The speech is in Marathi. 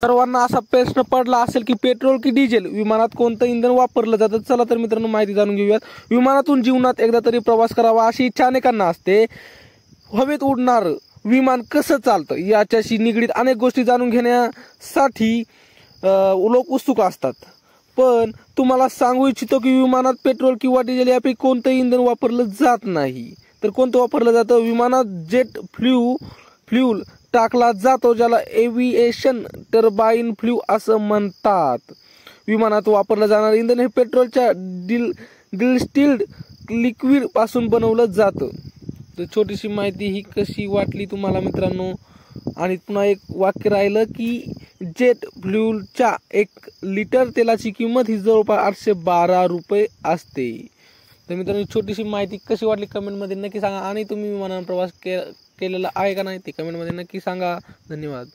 सर्वांना असा प्रश्न पडला असेल की पेट्रोल की डिझेल, विमानात कोणतं इंधन वापरलं जातं? चला तर मित्रांनो माहिती जाणून घेऊयात. विमानातून जीवनात एकदा तरी प्रवास करावा अशी इच्छा अनेकांना असते. हवेत उडणार विमान कसं चालतं याच्याशी निगडीत अनेक गोष्टी जाणून घेण्यासाठी लोक उत्सुक असतात. पण तुम्हाला सांगू इच्छितो की विमानात पेट्रोल किंवा डिझेल यापैकी कोणतंही इंधन वापरलं जात नाही. तर कोणतं वापरलं जातं? विमानात जेट फ्ल्यूल टाकला जातो, ज्याला एव्हिएशन टर्बाइन फ्ल्यू असं म्हणतात. विमानात वापरलं जाणारं इंधन हे पेट्रोलच्या डिस्टिल्ड लिक्विड पासून बनवलं जातं. तर छोटीशी माहिती ही कशी वाटली तुम्हाला मित्रांनो? आणि पुन्हा एक वाक्य राहिलं की जेट फ्ल्यूलच्या 1 लिटर तेलाची किंमत ही जवळपास 812 रुपये असते. तर मित्रांनो छोटीशी माहिती कशी वाटली कमेंटमध्ये नक्की सांगा. आणि तुम्ही विमानाने प्रवास केलेला आहे का नाही ते कमेंटमध्ये नक्की सांगा. धन्यवाद.